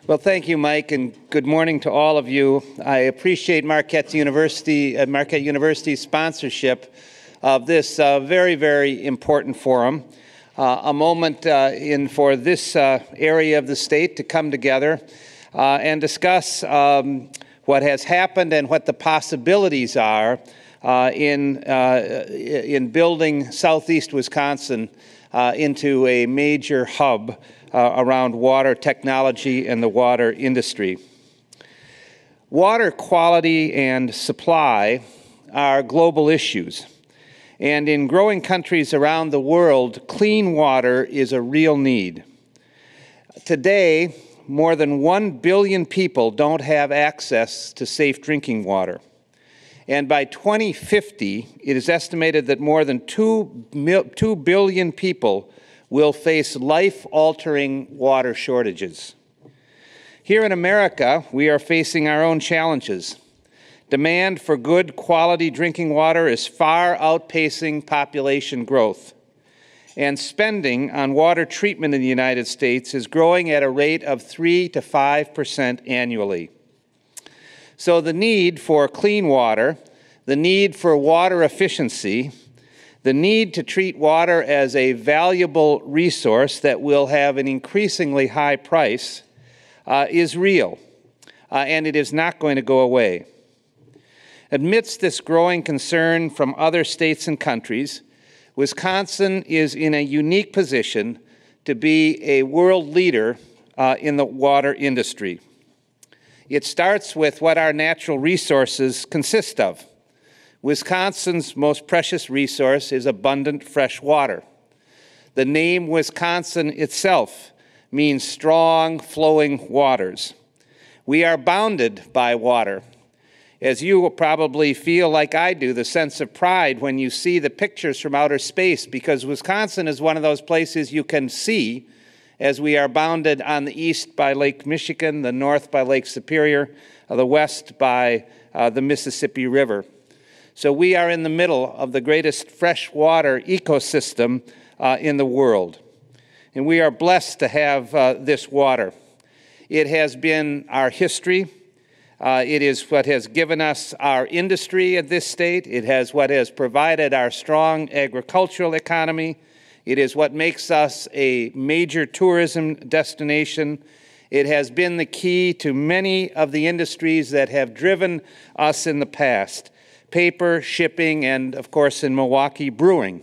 Well, thank you, Mike, and good morning to all of you. I appreciate Marquette University's sponsorship of this very, very important forum. A moment for this area of the state to come together and discuss what has happened and what the possibilities are in building southeast Wisconsin into a major hub around water technology and the water industry. Water quality and supply are global issues. And in growing countries around the world, clean water is a real need. Today, more than 1 billion people don't have access to safe drinking water. And by 2050, it is estimated that more than 2 billion people will face life-altering water shortages. Here in America, we are facing our own challenges. Demand for good quality drinking water is far outpacing population growth. And spending on water treatment in the United States is growing at a rate of 3 to 5% annually. So the need for clean water, the need for water efficiency, the need to treat water as a valuable resource that will have an increasingly high price is real, and it is not going to go away. Amidst this growing concern from other states and countries, Wisconsin is in a unique position to be a world leader in the water industry. It starts with what our natural resources consist of. Wisconsin's most precious resource is abundant fresh water. The name Wisconsin itself means strong, flowing waters. We are bounded by water. As you will probably feel like I do, the sense of pride when you see the pictures from outer space, because Wisconsin is one of those places you can see, as we are bounded on the east by Lake Michigan, the north by Lake Superior, the west by the Mississippi River. So we are in the middle of the greatest freshwater ecosystem in the world. And we are blessed to have this water. It has been our history. It is what has given us our industry at this state. It is what has provided our strong agricultural economy. It is what makes us a major tourism destination. It has been the key to many of the industries that have driven us in the past: paper, shipping, and, of course, in Milwaukee, brewing.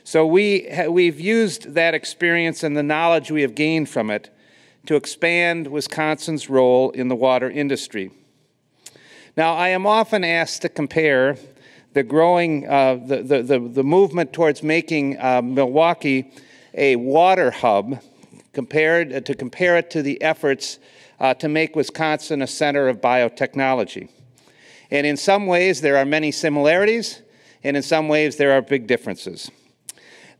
So we've used that experience and the knowledge we have gained from it to expand Wisconsin's role in the water industry. Now, I am often asked to compare the growing, the movement towards making Milwaukee a water hub, compare it to the efforts to make Wisconsin a center of biotechnology. And in some ways, there are many similarities, and in some ways, there are big differences.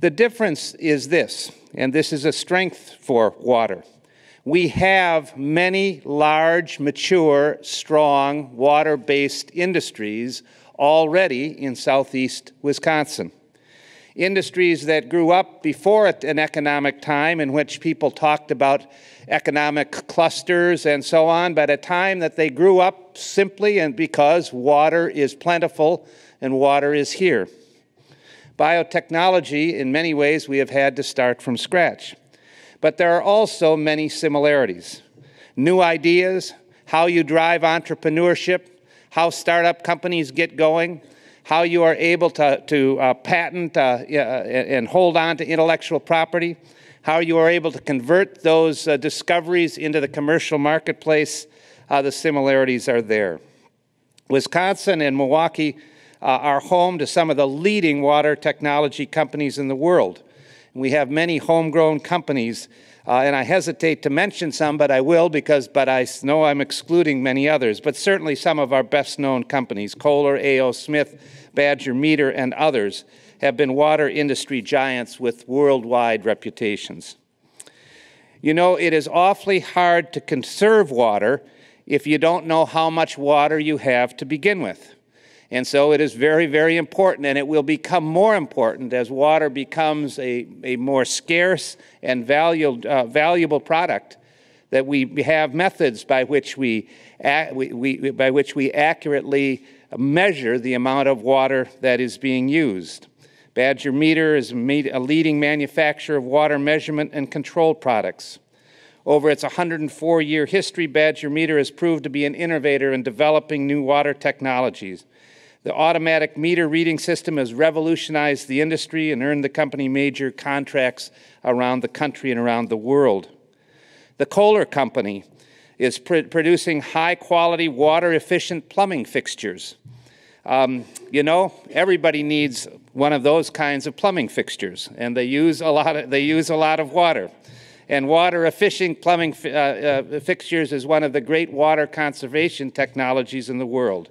The difference is this, and this is a strength for water. We have many large, mature, strong, water-based industries already in southeast Wisconsin. Industries that grew up before an economic time in which people talked about economic clusters and so on, but a time that they grew up simply and because water is plentiful and water is here. Biotechnology, in many ways, we have had to start from scratch. But there are also many similarities. New ideas, how you drive entrepreneurship, how startup companies get going, how you are able to patent and hold on to intellectual property, how you are able to convert those discoveries into the commercial marketplace. The similarities are there. Wisconsin and Milwaukee are home to some of the leading water technology companies in the world. We have many homegrown companies, and I hesitate to mention some, but I will but I know I'm excluding many others. But certainly some of our best-known companies, Kohler, A.O. Smith, Badger Meter, and others, have been water industry giants with worldwide reputations. You know, it is awfully hard to conserve water if you don't know how much water you have to begin with. And so it is very, very important, and it will become more important as water becomes a more scarce and valuable product that we have methods by which we accurately measure the amount of water that is being used. Badger Meter is a leading manufacturer of water measurement and control products. Over its 104-year history, Badger Meter has proved to be an innovator in developing new water technologies. The automatic meter reading system has revolutionized the industry and earned the company major contracts around the country and around the world. The Kohler Company is producing high-quality, water-efficient plumbing fixtures. You know, everybody needs one of those kinds of plumbing fixtures, and they use a lot of water. And water-efficient plumbing fixtures is one of the great water conservation technologies in the world.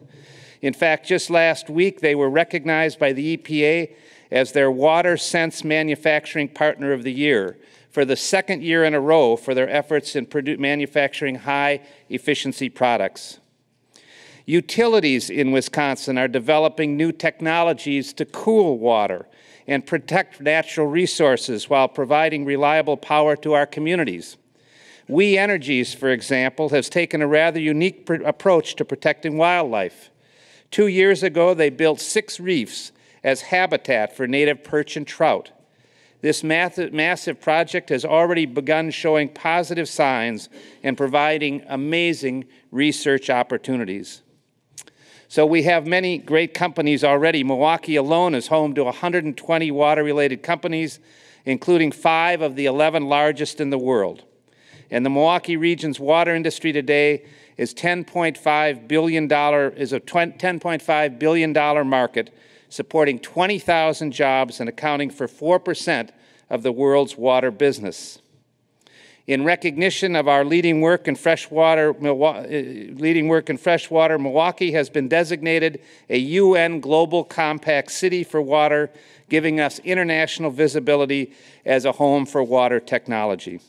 In fact, just last week, they were recognized by the EPA as their Water Sense Manufacturing Partner of the Year for the second year in a row for their efforts in manufacturing high-efficiency products. Utilities in Wisconsin are developing new technologies to cool water and protect natural resources while providing reliable power to our communities. We Energies, for example, has taken a rather unique approach to protecting wildlife. 2 years ago, they built 6 reefs as habitat for native perch and trout. This massive project has already begun showing positive signs and providing amazing research opportunities. So we have many great companies already. Milwaukee alone is home to 120 water-related companies, including 5 of the 11 largest in the world. And the Milwaukee region's water industry today is $10.5 billion market, supporting 20,000 jobs and accounting for 4% of the world's water business. In recognition of our leading work in freshwater, Milwaukee has been designated a UN Global Compact City for Water, giving us international visibility as a home for water technology.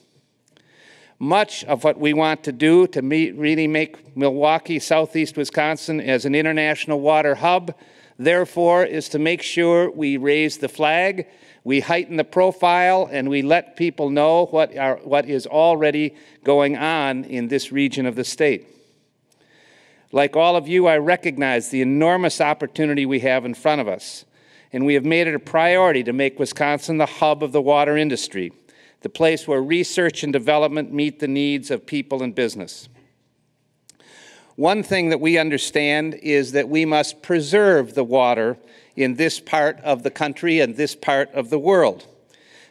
Much of what we want to do to really make Milwaukee, southeast Wisconsin, as an international water hub, therefore, is to make sure we raise the flag, we heighten the profile, and we let people know what is already going on in this region of the state. Like all of you, I recognize the enormous opportunity we have in front of us, and we have made it a priority to make Wisconsin the hub of the water industry, the place where research and development meet the needs of people and business. One thing that we understand is that we must preserve the water in this part of the country and this part of the world.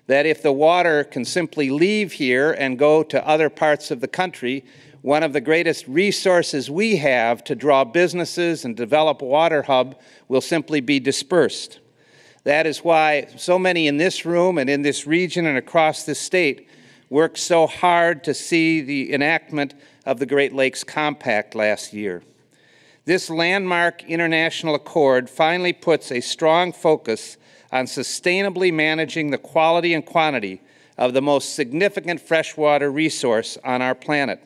That if the water can simply leave here and go to other parts of the country, one of the greatest resources we have to draw businesses and develop a water hub will simply be dispersed. That is why so many in this room and in this region and across this state worked so hard to see the enactment of the Great Lakes Compact last year. This landmark international accord finally puts a strong focus on sustainably managing the quality and quantity of the most significant freshwater resource on our planet.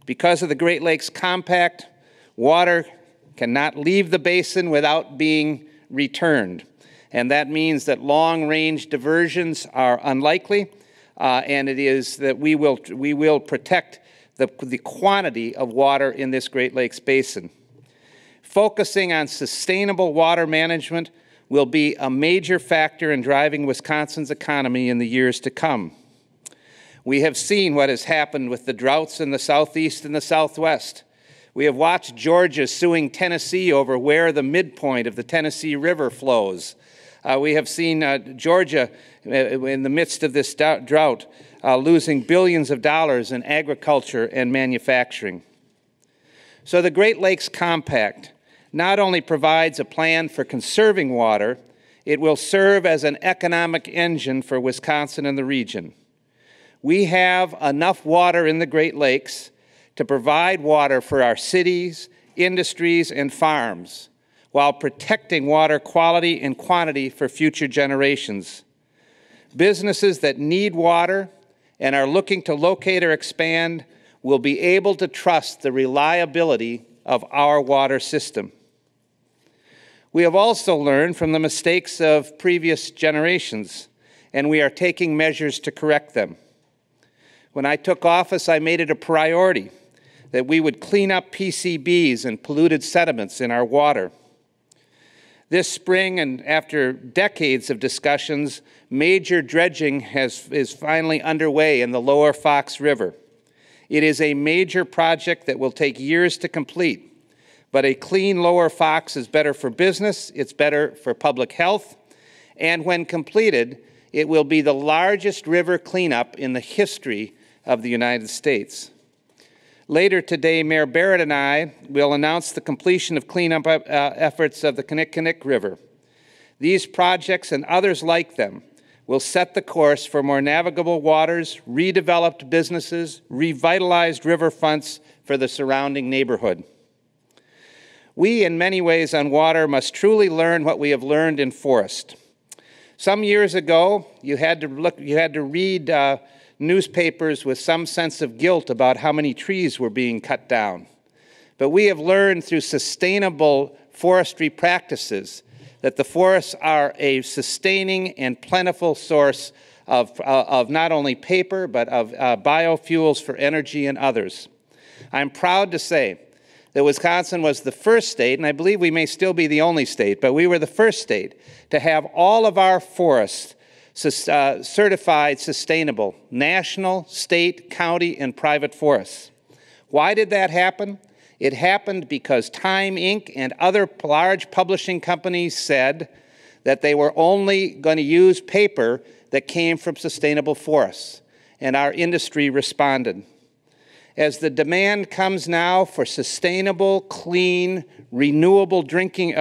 Because of the Great Lakes Compact, water cannot leave the basin without being returned. And that means that long-range diversions are unlikely, and it is that we will protect the quantity of water in this Great Lakes Basin. Focusing on sustainable water management will be a major factor in driving Wisconsin's economy in the years to come. We have seen what has happened with the droughts in the southeast and the southwest. We have watched Georgia suing Tennessee over where the midpoint of the Tennessee River flows. We have seen Georgia, in the midst of this drought, losing billions of dollars in agriculture and manufacturing. So the Great Lakes Compact not only provides a plan for conserving water, it will serve as an economic engine for Wisconsin and the region. We have enough water in the Great Lakes to provide water for our cities, industries, and farms, while protecting water quality and quantity for future generations. Businesses that need water and are looking to locate or expand will be able to trust the reliability of our water system. We have also learned from the mistakes of previous generations, and we are taking measures to correct them. When I took office, I made it a priority that we would clean up PCBs and polluted sediments in our water. This spring, and after decades of discussions, major dredging is finally underway in the lower Fox River. It is a major project that will take years to complete, but a clean lower Fox is better for business, it's better for public health, and when completed, it will be the largest river cleanup in the history of the United States. Later today, Mayor Barrett and I will announce the completion of cleanup efforts of the Kinnickinnic River. These projects and others like them will set the course for more navigable waters, redeveloped businesses, revitalized riverfronts for the surrounding neighborhood. We, in many ways on water, must truly learn what we have learned in forest. Some years ago, you had to read newspapers with some sense of guilt about how many trees were being cut down. But we have learned through sustainable forestry practices that the forests are a sustaining and plentiful source of not only paper, but of biofuels for energy and others. I'm proud to say that Wisconsin was the first state, and I believe we may still be the only state, but we were the first state to have all of our forests certified sustainable, national, state, county, and private forests. Why did that happen? It happened because Time Inc. and other large publishing companies said that they were only going to use paper that came from sustainable forests, and our industry responded. As the demand comes now for sustainable, clean, renewable drinking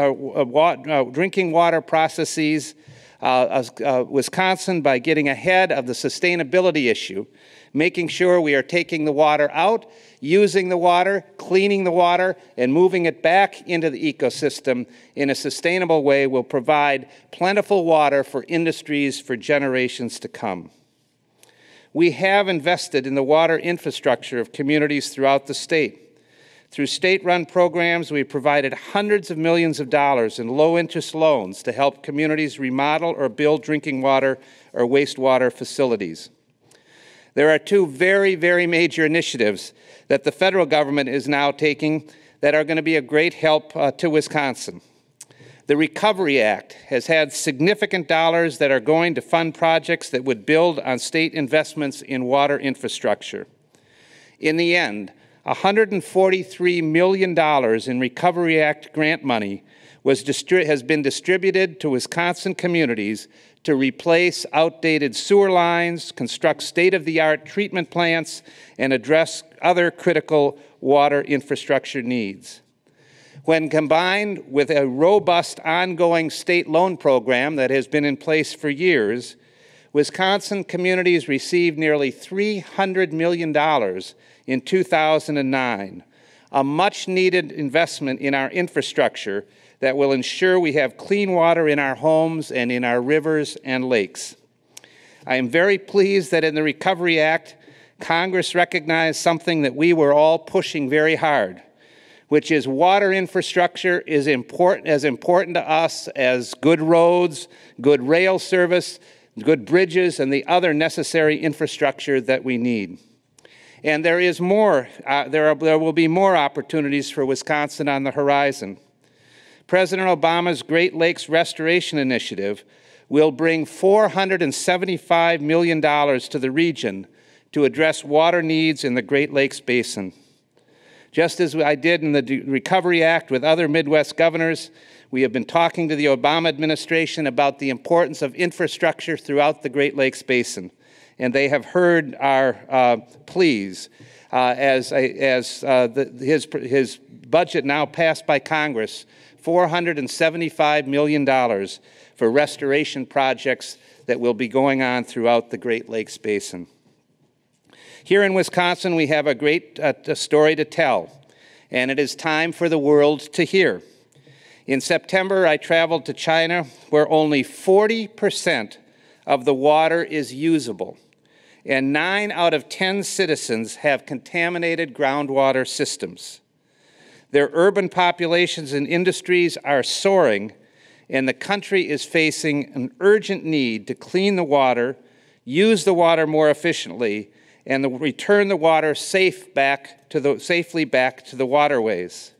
water processes, Wisconsin, by getting ahead of the sustainability issue, making sure we are taking the water out, using the water, cleaning the water, and moving it back into the ecosystem in a sustainable way will provide plentiful water for industries for generations to come. We have invested in the water infrastructure of communities throughout the state. Through state-run programs, we provided hundreds of millions of dollars in low-interest loans to help communities remodel or build drinking water or wastewater facilities. There are two very, very major initiatives that the federal government is now taking that are going to be a great help to Wisconsin. The Recovery Act has had significant dollars that are going to fund projects that would build on state investments in water infrastructure. In the end, $143 million in Recovery Act grant money has been distributed to Wisconsin communities to replace outdated sewer lines, construct state-of-the-art treatment plants, and address other critical water infrastructure needs. When combined with a robust ongoing state loan program that has been in place for years, Wisconsin communities received nearly $300 million in 2009, a much-needed investment in our infrastructure that will ensure we have clean water in our homes and in our rivers and lakes. I am very pleased that in the Recovery Act, Congress recognized something that we were all pushing very hard, which is water infrastructure is as important to us as good roads, good rail service, good bridges, and the other necessary infrastructure that we need. And there is more. There will be more opportunities for Wisconsin on the horizon. President Obama's Great Lakes Restoration Initiative will bring $475 million to the region to address water needs in the Great Lakes Basin. Just as I did in the Recovery Act with other Midwest governors, we have been talking to the Obama administration about the importance of infrastructure throughout the Great Lakes Basin, and they have heard our pleas as his budget now passed by Congress, $475 million for restoration projects that will be going on throughout the Great Lakes Basin. Here in Wisconsin, we have a great story to tell, and it is time for the world to hear. In September, I traveled to China, where only 40% of the water is usable, and 9 out of 10 citizens have contaminated groundwater systems. Their urban populations and industries are soaring, and the country is facing an urgent need to clean the water, use the water more efficiently, and return the water safely back to the waterways.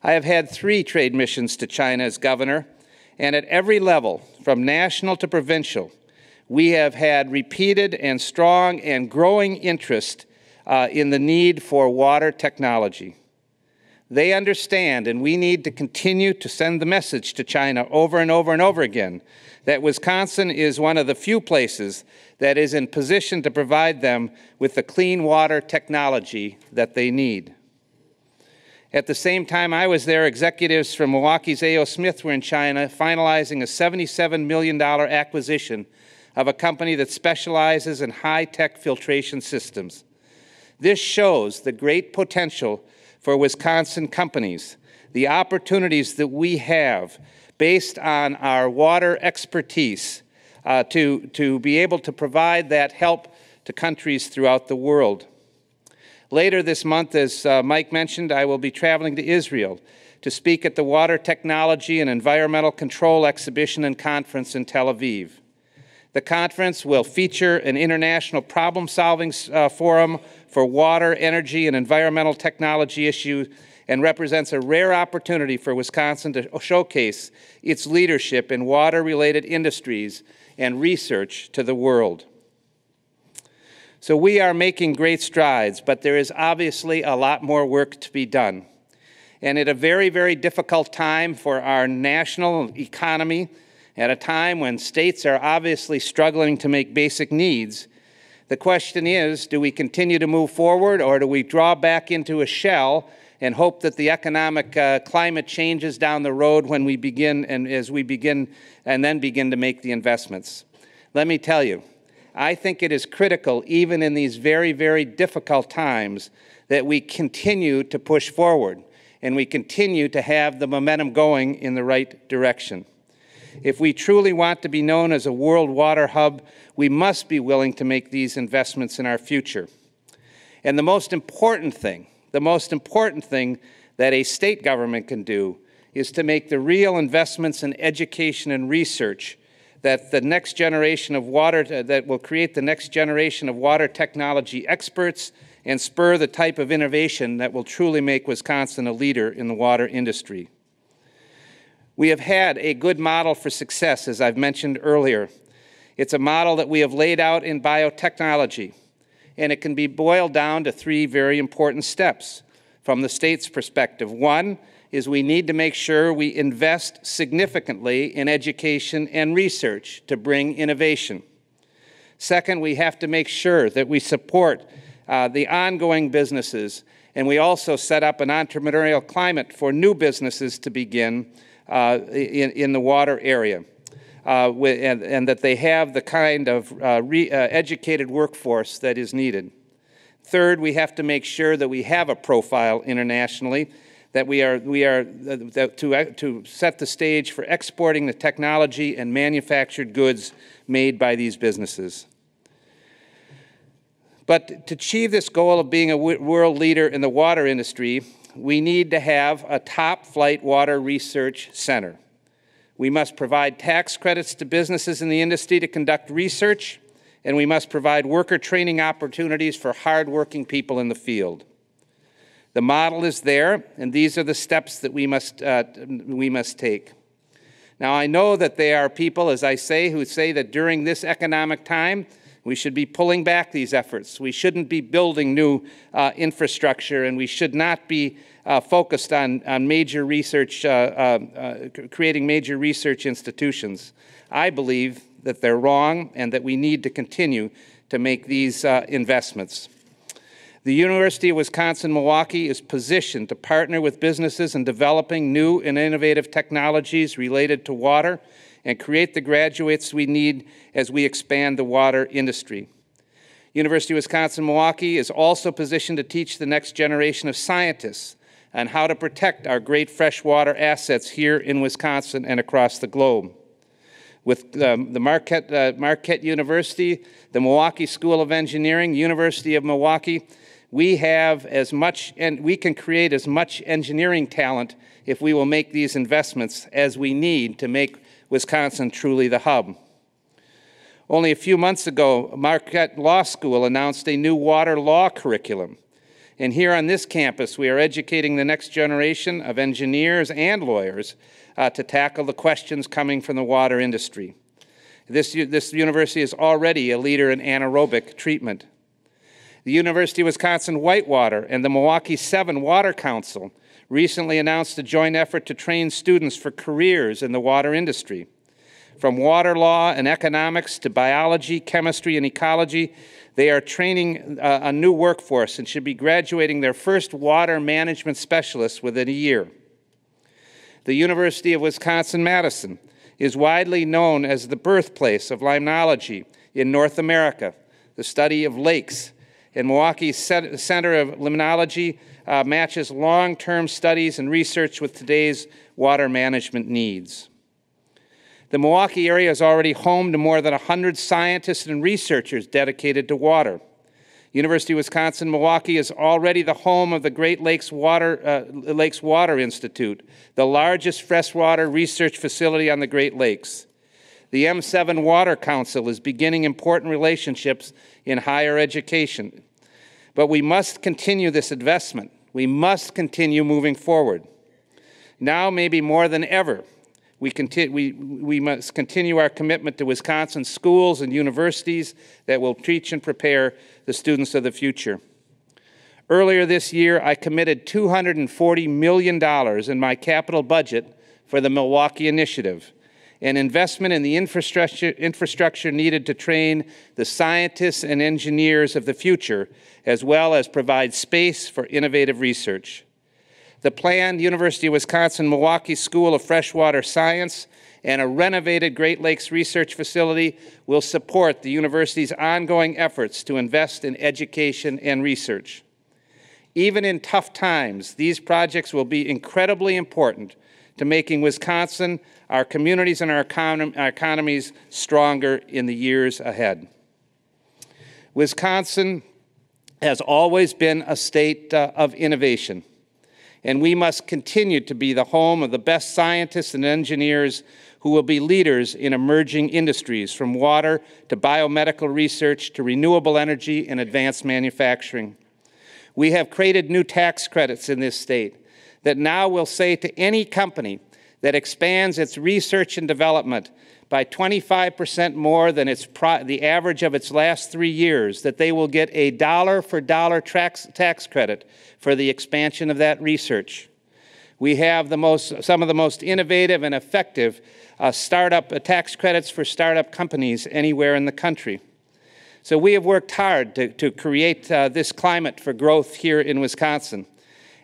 I have had 3 trade missions to China as governor, and at every level, from national to provincial, we have had repeated and strong and growing interest in the need for water technology. They understand, and we need to continue to send the message to China over and over and over again, that Wisconsin is one of the few places that is in position to provide them with the clean water technology that they need. At the same time I was there, executives from Milwaukee's A.O. Smith were in China finalizing a $77 million acquisition of a company that specializes in high-tech filtration systems. This shows the great potential for Wisconsin companies, the opportunities that we have based on our water expertise to be able to provide that help to countries throughout the world. Later this month, as Mike mentioned, I will be traveling to Israel to speak at the Water Technology and Environmental Control Exhibition and Conference in Tel Aviv. The conference will feature an international problem-solving forum for water, energy, and environmental technology issues and represents a rare opportunity for Wisconsin to showcase its leadership in water-related industries and research to the world. So we are making great strides, but there is obviously a lot more work to be done. And at a very, very difficult time for our national economy, at a time when states are obviously struggling to make basic needs, the question is, do we continue to move forward, or do we draw back into a shell and hope that the economic climate changes down the road when we begin and then begin to make the investments? Let me tell you, I think it is critical, even in these very, very difficult times, that we continue to push forward and we continue to have the momentum going in the right direction. If we truly want to be known as a world water hub, we must be willing to make these investments in our future. And the most important thing that a state government can do is to make the real investments in education and research that the next generation of water, that will create the next generation of water technology experts and spur the type of innovation that will truly make Wisconsin a leader in the water industry. We have had a good model for success, as I've mentioned earlier. It's a model that we have laid out in biotechnology, and it can be boiled down to 3 very important steps from the state's perspective. One is we need to make sure we invest significantly in education and research to bring innovation. Second, we have to make sure that we support the ongoing businesses, and we also set up an entrepreneurial climate for new businesses to begin in the water area, and that they have the kind of educated workforce that is needed. Third, we have to make sure that we have a profile internationally, that to set the stage for exporting the technology and manufactured goods made by these businesses. But to achieve this goal of being a world leader in the water industry, we need to have a top-flight water research center. We must provide tax credits to businesses in the industry to conduct research, and we must provide worker training opportunities for hard-working people in the field. The model is there, and these are the steps that we must take. Now, I know that there are people, as I say, who say that during this economic time, we should be pulling back these efforts. We shouldn't be building new infrastructure, and we should not be focused on major research, creating major research institutions. I believe that they're wrong and that we need to continue to make these investments. The University of Wisconsin-Milwaukee is positioned to partner with businesses in developing new and innovative technologies related to water and create the graduates we need as we expand the water industry. University of Wisconsin-Milwaukee is also positioned to teach the next generation of scientists on how to protect our great freshwater assets here in Wisconsin and across the globe. With the Marquette University, the Milwaukee School of Engineering, University of Milwaukee, we have as much, and we can create as much engineering talent if we will make these investments as we need to make Wisconsin truly the hub. Only a few months ago, Marquette Law School announced a new water law curriculum. And here on this campus, we are educating the next generation of engineers and lawyers to tackle the questions coming from the water industry. This university is already a leader in anaerobic treatment. The University of Wisconsin Whitewater and the Milwaukee 7 Water Council recently announced a joint effort to train students for careers in the water industry. From water law and economics to biology, chemistry, and ecology, they are training a new workforce and should be graduating their first water management specialists within a year. The University of Wisconsin-Madison is widely known as the birthplace of limnology in North America, the study of lakes. And Milwaukee's Center of Limnology matches long-term studies and research with today's water management needs. The Milwaukee area is already home to more than 100 scientists and researchers dedicated to water. University of Wisconsin-Milwaukee is already the home of the Great Lakes Water Institute, the largest freshwater research facility on the Great Lakes. The M7 Water Council is beginning important relationships in higher education. But we must continue this investment. We must continue moving forward. Now, maybe more than ever, we must continue our commitment to Wisconsin schools and universities that will teach and prepare the students of the future. Earlier this year, I committed $240 million in my capital budget for the Milwaukee Initiative, an investment in the infrastructure needed to train the scientists and engineers of the future, as well as provide space for innovative research. The planned University of Wisconsin-Milwaukee School of Freshwater Science and a renovated Great Lakes Research Facility will support the university's ongoing efforts to invest in education and research. Even in tough times, these projects will be incredibly important to making Wisconsin, our communities, and our economies stronger in the years ahead. Wisconsin has always been a state of innovation, and we must continue to be the home of the best scientists and engineers who will be leaders in emerging industries, from water to biomedical research to renewable energy and advanced manufacturing. We have created new tax credits in this state that now will say to any company that expands its research and development by 25% more than the average of its last 3 years, that they will get a dollar-for-dollar tax credit for the expansion of that research. We have some of the most innovative and effective tax credits for startup companies anywhere in the country. So we have worked hard to create this climate for growth here in Wisconsin.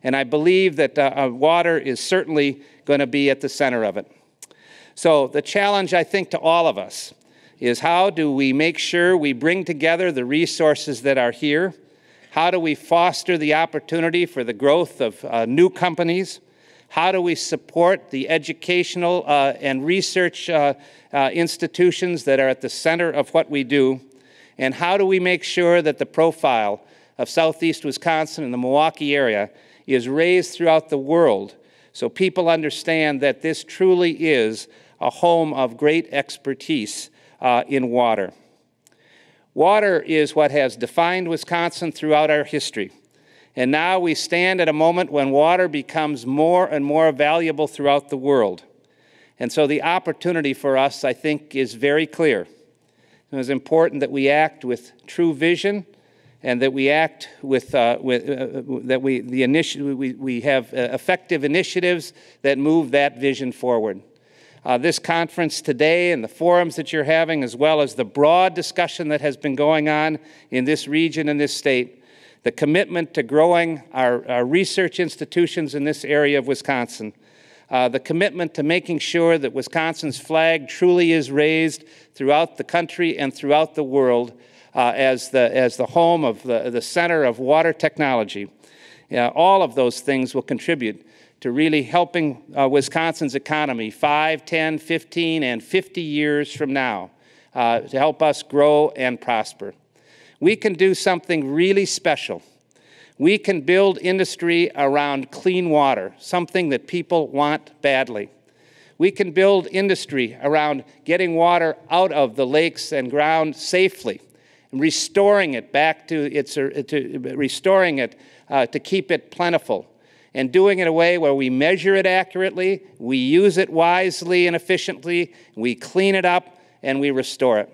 And I believe that water is certainly going to be at the center of it. So the challenge, I think, to all of us is, how do we make sure we bring together the resources that are here? How do we foster the opportunity for the growth of new companies? How do we support the educational and research institutions that are at the center of what we do? And how do we make sure that the profile of Southeast Wisconsin and the Milwaukee area is raised throughout the world, so people understand that this truly is a home of great expertise in water. Water is what has defined Wisconsin throughout our history. And now we stand at a moment when water becomes more and more valuable throughout the world. And so the opportunity for us, I think, is very clear. It is important that we act with true vision, and that we act we have effective initiatives that move that vision forward. This conference today and the forums that you're having, as well as the broad discussion that has been going on in this region and this state, the commitment to growing our research institutions in this area of Wisconsin, the commitment to making sure that Wisconsin's flag truly is raised throughout the country and throughout the world as the home of the center of water technology. All of those things will contribute to really helping Wisconsin's economy 5, 10, 15, and 50 years from now to help us grow and prosper. We can do something really special. We can build industry around clean water, something that people want badly. We can build industry around getting water out of the lakes and ground safely, and restoring it back to to keep it plentiful, and doing it in a way where we measure it accurately, we use it wisely and efficiently, we clean it up, and we restore it.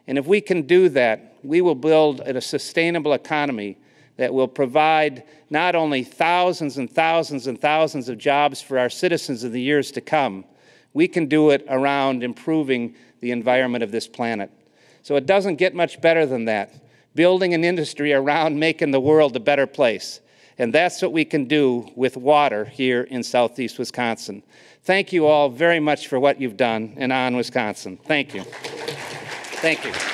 And if we can do that, we will build a sustainable economy that will provide not only thousands and thousands and thousands of jobs for our citizens in the years to come, we can do it around improving the environment of this planet. So it doesn't get much better than that. Building an industry around making the world a better place. And that's what we can do with water here in Southeast Wisconsin. Thank you all very much for what you've done in Wisconsin. Thank you. Thank you.